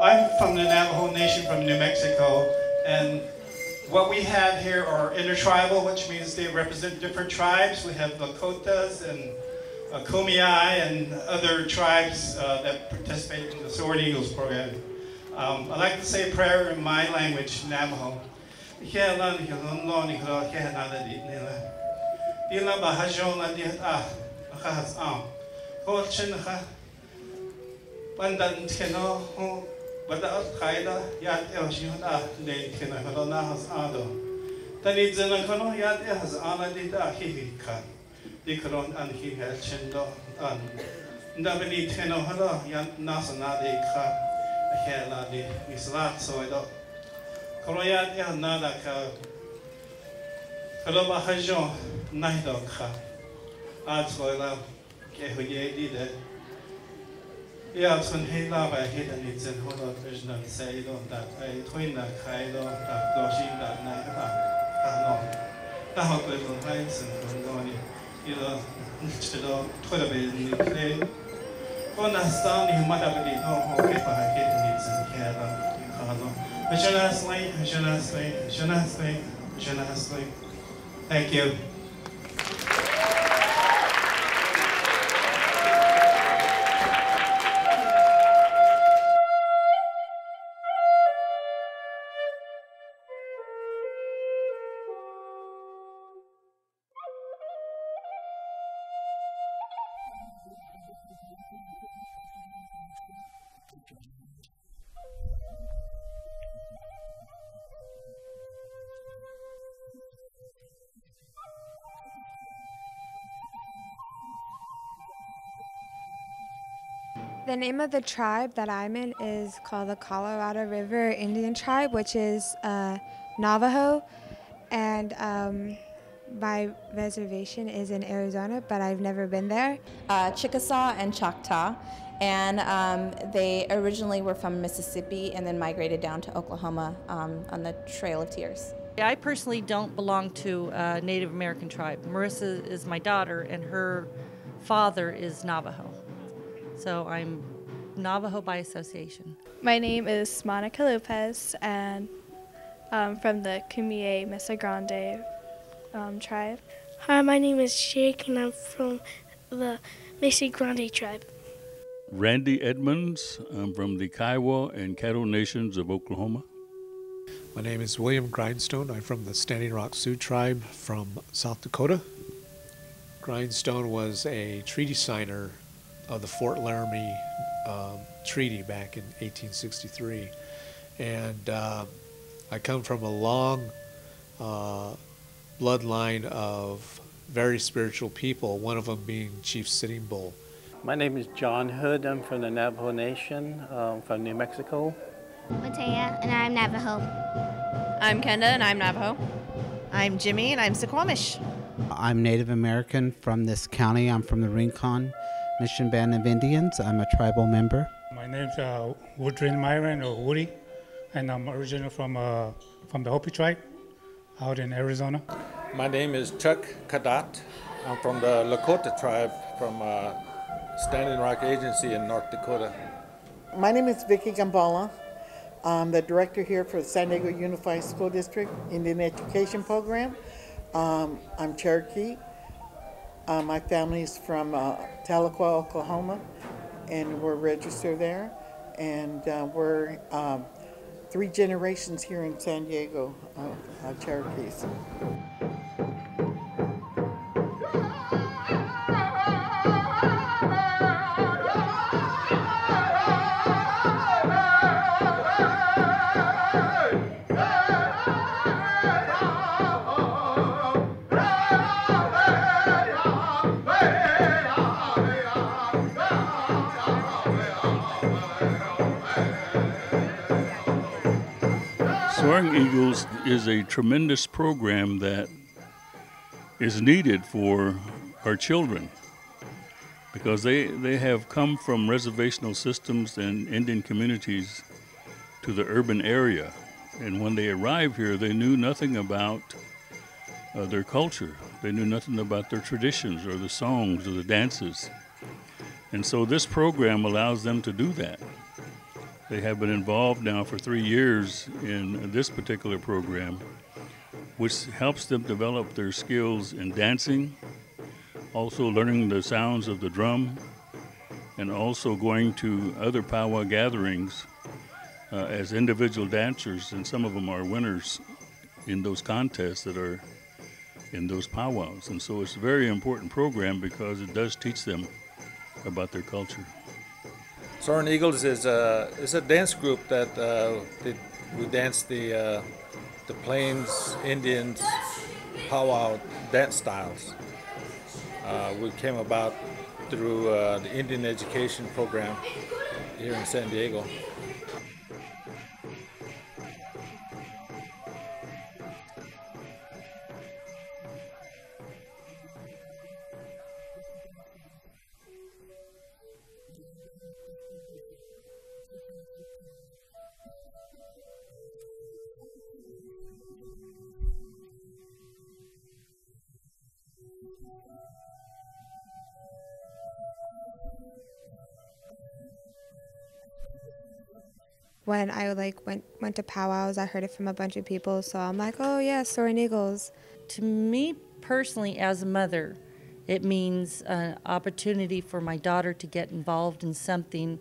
I'm from the Navajo Nation from New Mexico, and what we have here are intertribal, which means they represent different tribes. We have Lakotas and Kumeyaay and other tribes that participate in the Soaring Eagles program. I'd like to say a prayer in my language, Navajo. Pandan tino ho bada kaida yat elshihun ne tino halona has ado. Tani zena kono yat has ana di da hihika. Di koron an hi helchendo an. Ndabani tino hala yat nasana di ka hela di islat soido. Kono yat ya nada ka. Kalo bahajo naido ka. Ad soila ke huye di de. Ja, son hela by hidden it's in Holland vision and say that I twin that kind of that dodging that night. That little heights and going, you know, Twitter in the play. On a standing mother with the no okay by hidden it's in Canada. Thank you. The name of the tribe that I'm in is called the Colorado River Indian Tribe, which is Navajo, and my reservation is in Arizona, but I've never been there. Chickasaw and Choctaw, and they originally were from Mississippi and then migrated down to Oklahoma on the Trail of Tears. I personally don't belong to a Native American tribe. Marissa is my daughter, and her father is Navajo. So I'm Navajo by association. My name is Monica Lopez, and I'm from the Kumeyaay Mesa Grande tribe. Hi, my name is Jake, and I'm from the Mesa Grande tribe. Randy Edmonds. I'm from the Kiowa and Caddo Nations of Oklahoma. My name is William Grindstone. I'm from the Standing Rock Sioux tribe from South Dakota. Grindstone was a treaty signer of the Fort Laramie Treaty back in 1863. And I come from a long bloodline of very spiritual people, one of them being Chief Sitting Bull. My name is John Hood. I'm from the Navajo Nation, from New Mexico. Matea, and I'm Navajo. I'm Kenda, and I'm Navajo. I'm Jimmy, and I'm Suquamish. I'm Native American from this county. I'm from the Rincon Mission Band of Indians. I'm a tribal member. My name's Woodrin Myron, or Woody, and I'm originally from the Hopi tribe out in Arizona. My name is Chuck Kadat. I'm from the Lakota tribe from Standing Rock Agency in North Dakota. My name is Vicki Gambala. I'm the director here for the San Diego Unified School District Indian Education Program. I'm Cherokee. My family's from Tahlequah, Oklahoma, and we're registered there. And we're 3 generations here in San Diego of Cherokees. Soaring Eagles is a tremendous program that is needed for our children because they have come from reservational systems and Indian communities to the urban area. And when they arrived here, they knew nothing about their culture. They knew nothing about their traditions or the songs or the dances. And so this program allows them to do that. They have been involved now for 3 years in this particular program, which helps them develop their skills in dancing, also learning the sounds of the drum, and also going to other powwow gatherings as individual dancers, and some of them are winners in those contests that are in those powwows. And so it's a very important program because it does teach them about their culture. Soaring Eagles is a dance group that we dance the Plains Indians powwow dance styles. We came about through the Indian education program here in San Diego. When I went to powwows, I heard it from a bunch of people, so I'm like, oh yeah, Soaring Eagles. To me personally, as a mother, it means an opportunity for my daughter to get involved in something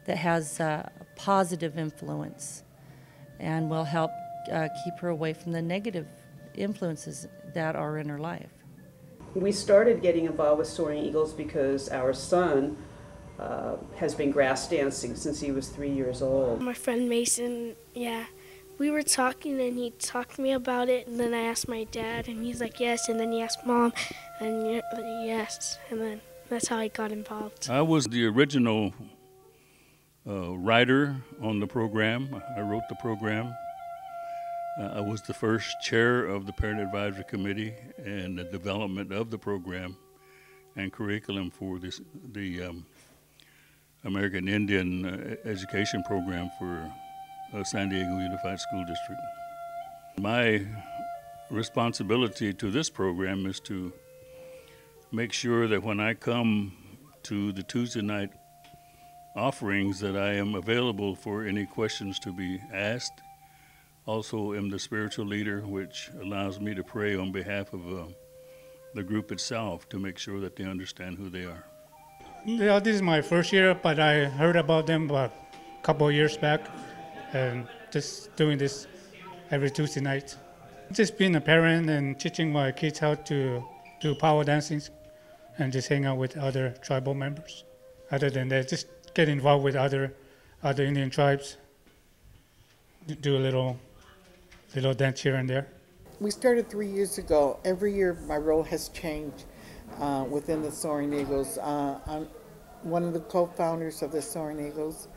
that has a positive influence and will help keep her away from the negative influences that are in her life. We started getting involved with Soaring Eagles because our son has been grass dancing since he was 3 years old. My friend Mason, yeah, we were talking and he talked to me about it, and then I asked my dad and he's like yes, and then he asked Mom and yes, and then that's how I got involved. I was the original writer on the program. I wrote the program. I was the first chair of the Parent Advisory Committee and the development of the program and curriculum for the American Indian education program for San Diego Unified School District. My responsibility to this program is to make sure that when I come to the Tuesday night offerings that I am available for any questions to be asked. Also am the spiritual leader, which allows me to pray on behalf of the group itself to make sure that they understand who they are. Yeah, this is my first year, but I heard about them about a couple of years back, and just doing this every Tuesday night. Just being a parent and teaching my kids how to do power dancing and just hang out with other tribal members. Other than that, just get involved with other Indian tribes, do a little dance here and there. We started 3 years ago. Every year my role has changed within the Soaring Eagles. I'm one of the co-founders of the Soaring Eagles.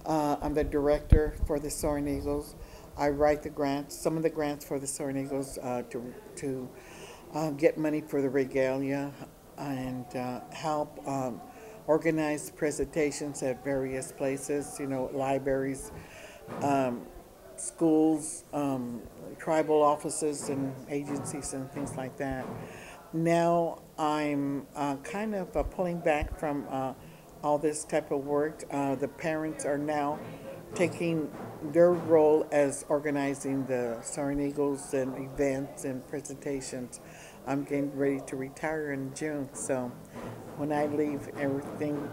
I'm the director for the Soaring Eagles. I write the grants, some of the grants for the Soaring Eagles to get money for the regalia and help organize presentations at various places, libraries, schools, tribal offices and agencies and things like that. Now I'm kind of pulling back from all this type of work. The parents are now taking their role as organizing the Soaring Eagles and events and presentations. I'm getting ready to retire in June, so when I leave, everything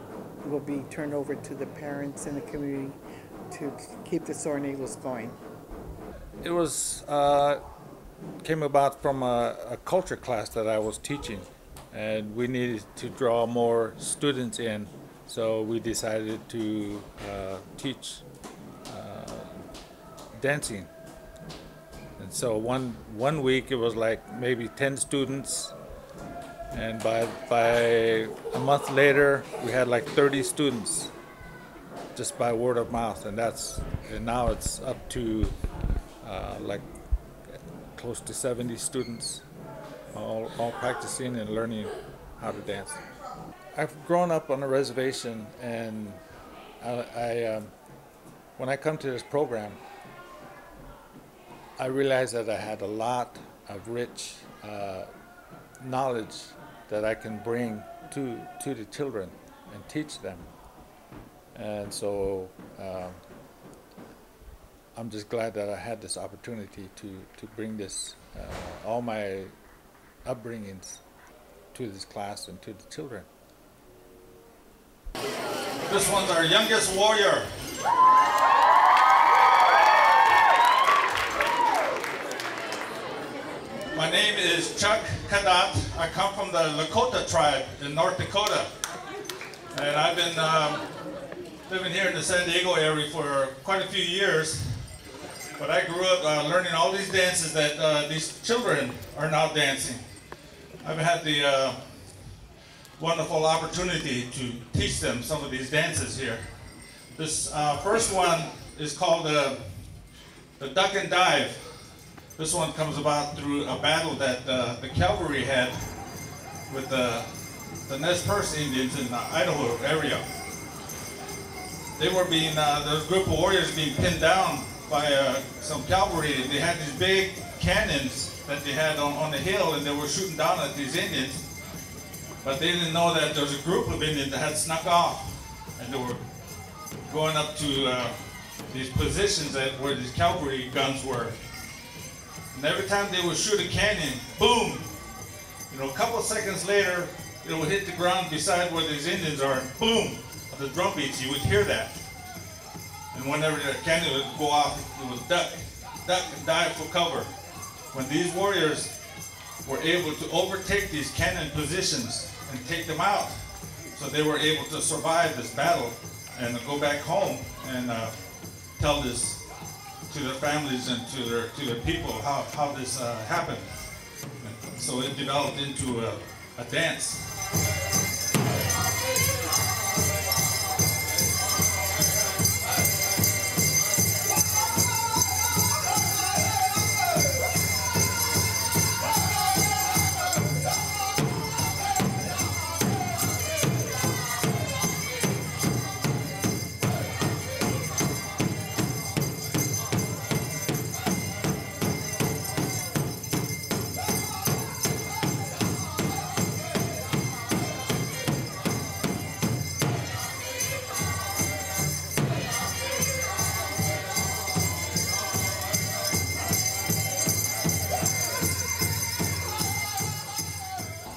will be turned over to the parents in the community to keep the Soaring Eagles going. It was came about from a culture class that I was teaching, and we needed to draw more students in, so we decided to teach dancing. And so one week it was like maybe 10 students, and by a month later we had like 30 students just by word of mouth, and now it's up to like close to 70 students all practicing and learning how to dance. I've grown up on a reservation, and I when I come to this program, I realized that I had a lot of rich knowledge that I can bring to the children and teach them. And so I'm just glad that I had this opportunity to bring this, all my upbringings to this class and to the children. This one's our youngest warrior. My name is Chuck Kadat. I come from the Lakota tribe in North Dakota. And I've been living here in the San Diego area for quite a few years. But I grew up learning all these dances that these children are now dancing. I've had the wonderful opportunity to teach them some of these dances here. This first one is called the duck and dive. This one comes about through a battle that the cavalry had with the Nez Perce Indians in the Idaho area. They were being, there's a group of warriors being pinned down by some cavalry. They had these big cannons that they had on the hill, and they were shooting down at these Indians. But they didn't know that there was a group of Indians that had snuck off, and they were going up to these positions where these cavalry guns were. And every time they would shoot a cannon, boom! You know, a couple of seconds later, it would hit the ground beside where these Indians are, boom! The drum beats, you would hear that. And whenever the cannon would go off, it would duck and dive for cover. When these warriors were able to overtake these cannon positions and take them out, so they were able to survive this battle and go back home and tell this to their families and to their people how this happened. And so it developed into a dance.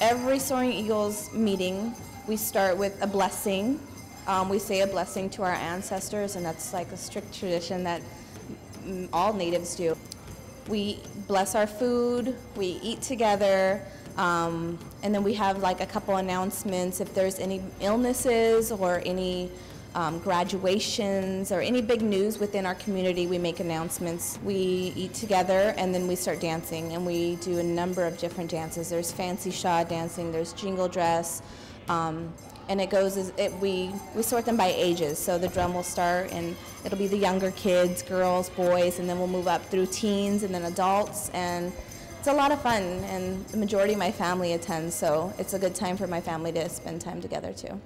Every Soaring Eagles meeting, we start with a blessing. We say a blessing to our ancestors, and that's like a strict tradition that all natives do. We bless our food, we eat together, and then we have like a couple announcements. If there's any illnesses or any graduations or any big news within our community, we make announcements. We eat together and then we start dancing, and we do a number of different dances. There's fancy shaw dancing, there's jingle dress, and it goes we sort them by ages. So the drum will start and it'll be the younger kids, girls, boys, and then we'll move up through teens and then adults, and it's a lot of fun, and the majority of my family attends, so it's a good time for my family to spend time together too.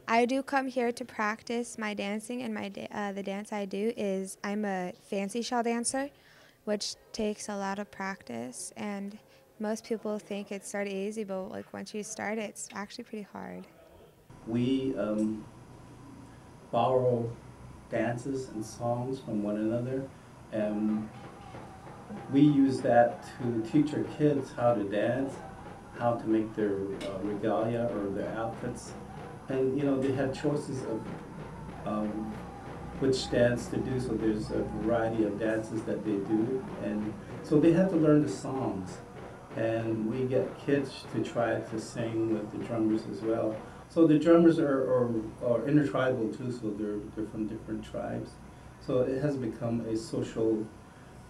I do come here to practice my dancing, and the dance I do is I'm a fancy shawl dancer, which takes a lot of practice, and most people think it started easy, but like once you start it, it's actually pretty hard. We borrow dances and songs from one another, and we use that to teach our kids how to dance, how to make their regalia or their outfits. And you know, they have choices of which dance to do, so there's a variety of dances that they do, and so they have to learn the songs. And we get kids to try to sing with the drummers as well. So the drummers are intertribal too, so they're from different tribes. So it has become a social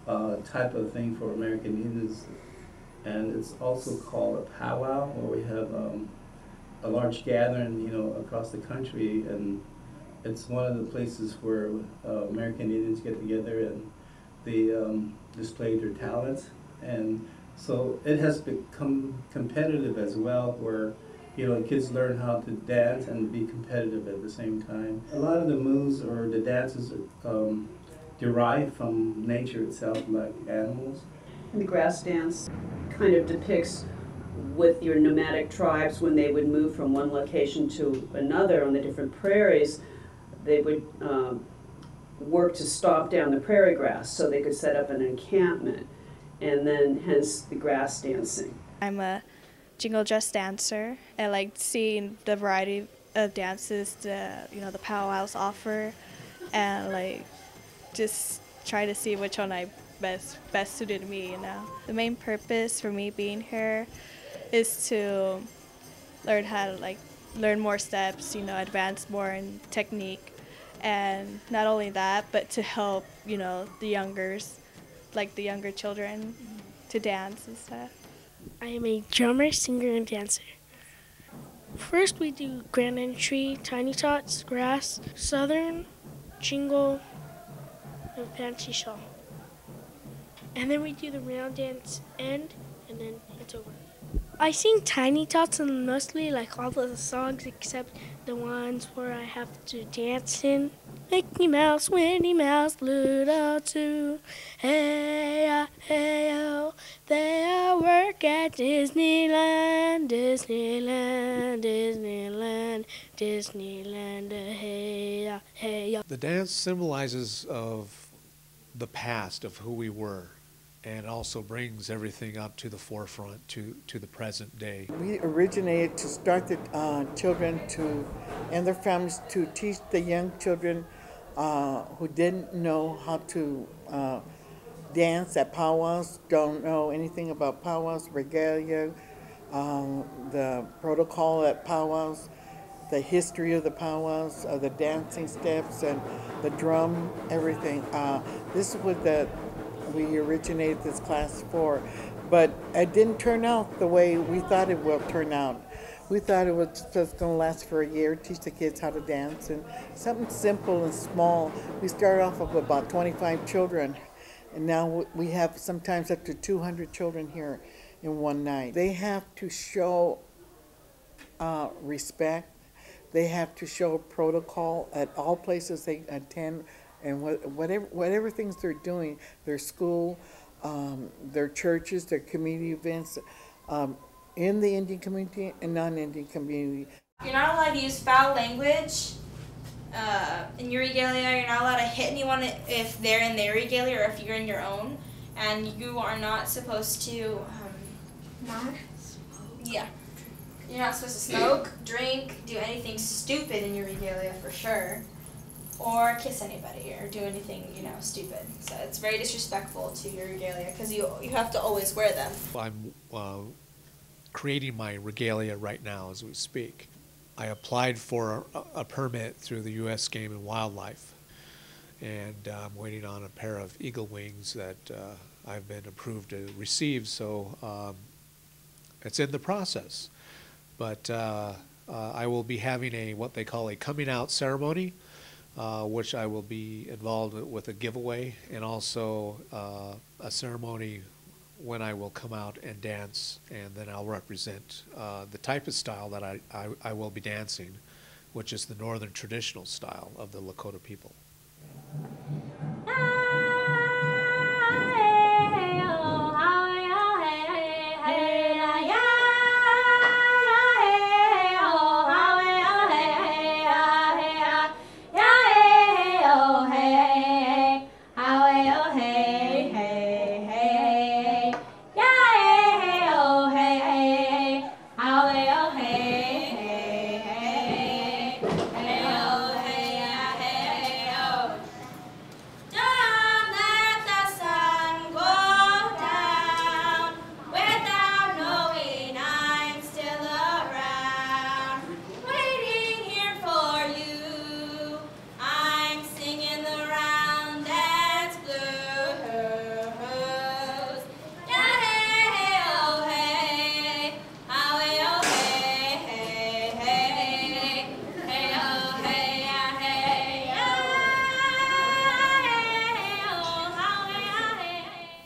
type of thing for American Indians, and it's also called a powwow, where we have a large gathering, across the country, and it's one of the places where American Indians get together and they display their talents, and so it has become competitive as well, where kids learn how to dance and be competitive at the same time. A lot of the moves or the dances are derived from nature itself, like animals. And the grass dance kind of depicts with your nomadic tribes when they would move from one location to another on the different prairies, they would work to stomp down the prairie grass so they could set up an encampment, and then hence the grass dancing. I'm a jingle dress dancer. I like seeing the variety of dances the powwows offer, and like just try to see which one I best suited me. The main purpose for me being here is to learn how to learn more steps, advance more in technique, and not only that, but to help the younger children to dance and stuff. I am a drummer, singer, and dancer. First we do grand entry, tiny tots, grass, southern, jingle, and fancy shawl. And then we do the round dance end, and then it's over. I sing tiny tots and mostly like all the songs except the ones where I have to dance in. Mickey Mouse, Winnie Mouse, Pluto too. Hey-oh, they all work at Disneyland, Disneyland, Disneyland, Disneyland, hey-oh. The dance symbolizes of the past of who we were, and also brings everything up to the forefront, to the present day. We originated to start the children and their families to teach the young children who didn't know how to dance at powwows, don't know anything about powwows, regalia, the protocol at powwows, the history of the powwows, the dancing steps and the drum, everything. This is what we originated this class for, but it didn't turn out the way we thought it would turn out. We thought it was just going to last for a year, teach the kids how to dance, and something simple and small. We started off with about 25 children, and now we have sometimes up to 200 children here in one night. They have to show respect. They have to show protocol at all places they attend, and whatever things they're doing, their school, their churches, their community events, in the Indian community and non-Indian community. You're not allowed to use foul language in your regalia. You're not allowed to hit anyone if they're in their regalia or if you're in your own. And you are not supposed to, you're not supposed to smoke, drink, do anything stupid in your regalia for sure. Or kiss anybody or do anything, stupid. So it's very disrespectful to your regalia because you have to always wear them. I'm creating my regalia right now as we speak. I applied for a permit through the U.S. Game and Wildlife, and I'm waiting on a pair of eagle wings that I've been approved to receive, so it's in the process. But I will be having what they call a coming out ceremony, which I will be involved with a giveaway, and also a ceremony when I will come out and dance, and then I'll represent the type of style that I will be dancing, which is the northern traditional style of the Lakota people.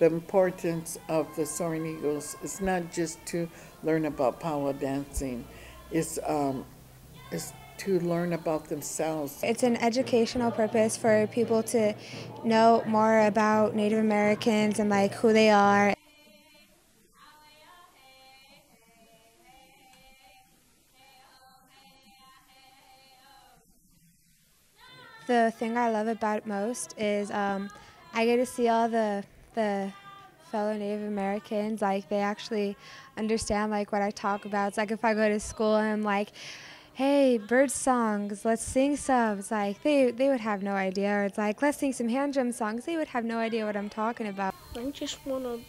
the importance of the Soaring Eagles is not just to learn about powwow dancing, it's to learn about themselves. It's an educational purpose for people to know more about Native Americans and like who they are. The thing I love about it most is I get to see all the fellow Native Americans, like they actually understand like what I talk about. It's like if I go to school and I'm like, hey, bird songs, let's sing some. It's like they would have no idea. Or it's like, let's sing some hand drum songs. They would have no idea what I'm talking about. I just want to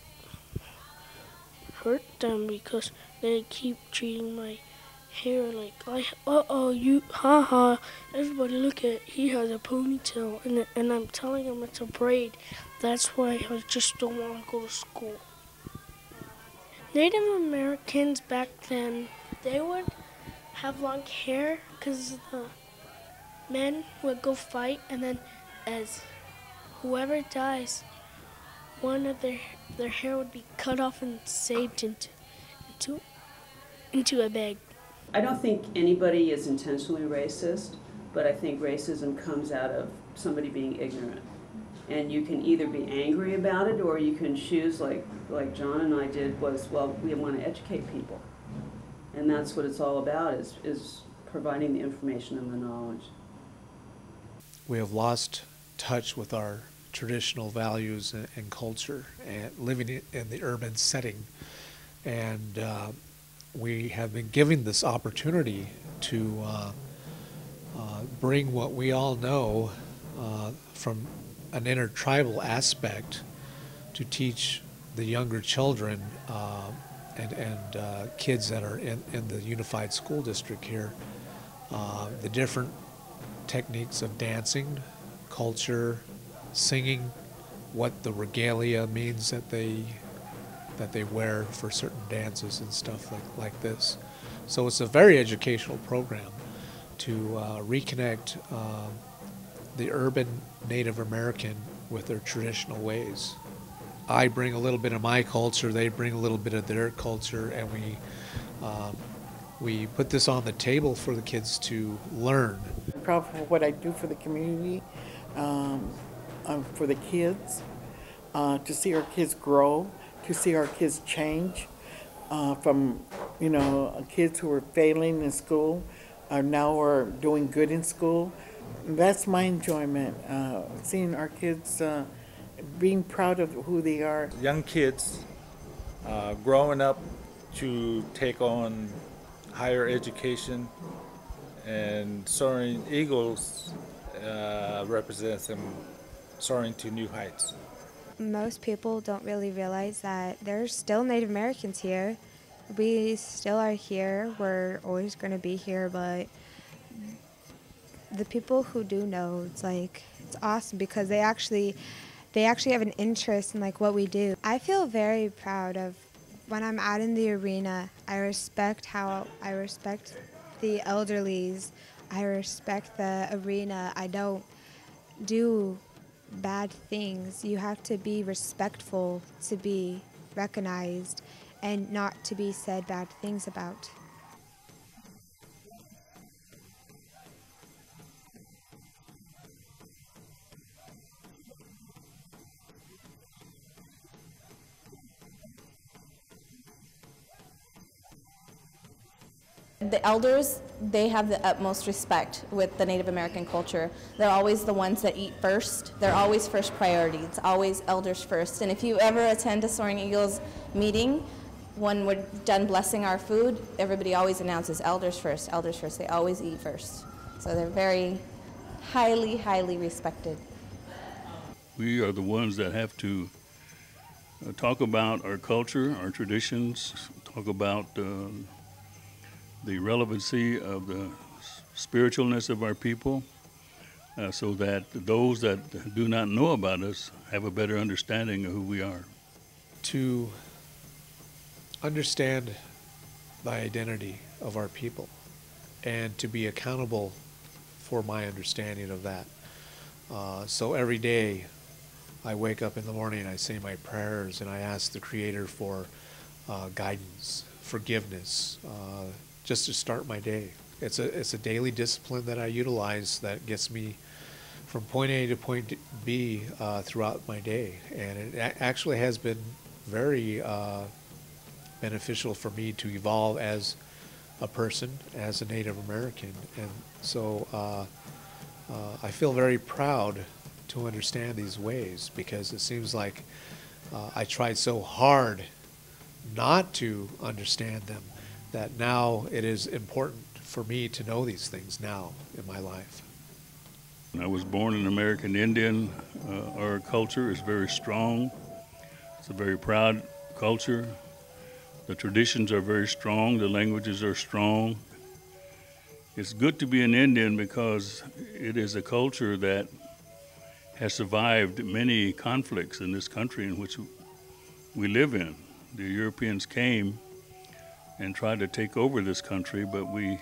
hurt them because they keep treating my hair like, you, haha, everybody look at, he has a ponytail, and I'm telling them it's a braid. That's why I just don't want to go to school. Native Americans back then, they would have long hair because the men would go fight, and then as whoever dies, one of their hair would be cut off and saved into a bag. I don't think anybody is intentionally racist, but I think racism comes out of somebody being ignorant. And you can either be angry about it, or you can choose, like John and I did, was, well, we want to educate people. And that's what it's all about, is providing the information and the knowledge. We have lost touch with our traditional values and culture, and living in the urban setting. And we have been given this opportunity to bring what we all know from an intertribal aspect to teach the younger children and kids that are in the unified school district here the different techniques of dancing, culture, singing, what the regalia means that they wear for certain dances and stuff like this. So it's a very educational program to reconnect the urban Native American with their traditional ways. I bring a little bit of my culture, they bring a little bit of their culture, and we put this on the table for the kids to learn. I'm proud for what I do for the community, for the kids, to see our kids grow, to see our kids change from, kids who were failing in school now are doing good in school. That's my enjoyment, seeing our kids being proud of who they are. Young kids growing up to take on higher education, and Soaring Eagles represents them soaring to new heights. Most people don't really realize that there's still Native Americans here. We still are here. We're always going to be here, but the people who do know, it's awesome because they actually have an interest in what we do. I feel very proud of when I'm out in the arena. I respect the elderlies. I respect the arena. I don't do bad things. You have to be respectful to be recognized and not to be said bad things about. The elders, they have the utmost respect with the Native American culture. They're always the ones that eat first. They're always first priority. It's always elders first. And if you ever attend a Soaring Eagles meeting, when we're done blessing our food, everybody always announces elders first, elders first. They always eat first. So they're very highly, highly respected. We are the ones that have to talk about our culture, our traditions, talk about the relevancy of the spiritualness of our people, so that those that do not know about us have a better understanding of who we are. To understand the identity of our people and to be accountable for my understanding of that. So every day I wake up in the morning and I say my prayers and I ask the Creator for guidance, forgiveness, just to start my day. It's a daily discipline that I utilize that gets me from point A to point B throughout my day, and it actually has been very beneficial for me to evolve as a person, as a Native American, and so I feel very proud to understand these ways, because it seems like I tried so hard not to understand them that now it is important for me to know these things now in my life. I was born an American Indian. Our culture is very strong. It's a very proud culture. The traditions are very strong. The languages are strong. It's good to be an Indian because it is a culture that has survived many conflicts in this country in which we live in. The Europeans came and tried to take over this country, but we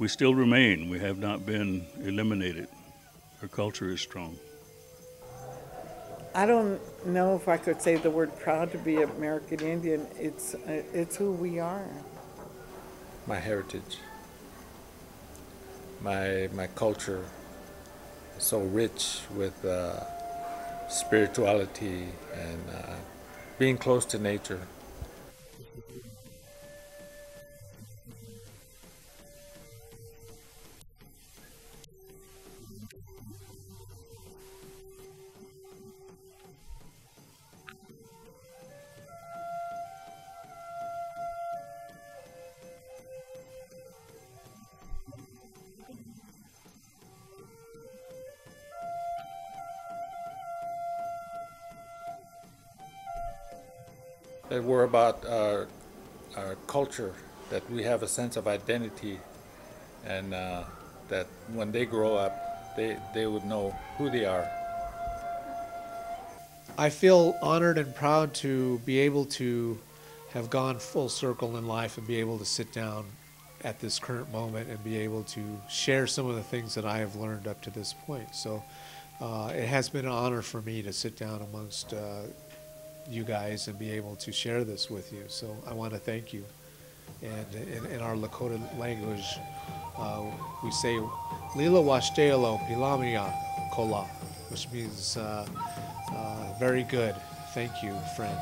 still remain. We have not been eliminated. Our culture is strong. I don't know if I could say the word proud to be American Indian. It's who we are. My heritage, my culture is so rich with spirituality and being close to nature. That we're about our culture, that we have a sense of identity, and that when they grow up, they would know who they are. I feel honored and proud to be able to have gone full circle in life and be able to sit down at this current moment and be able to share some of the things that I have learned up to this point. So it has been an honor for me to sit down amongst you guys and be able to share this with you. So I want to thank you. And in our Lakota language, we say Lila Washtelo Pilamia Kola, which means very good. Thank you, friend.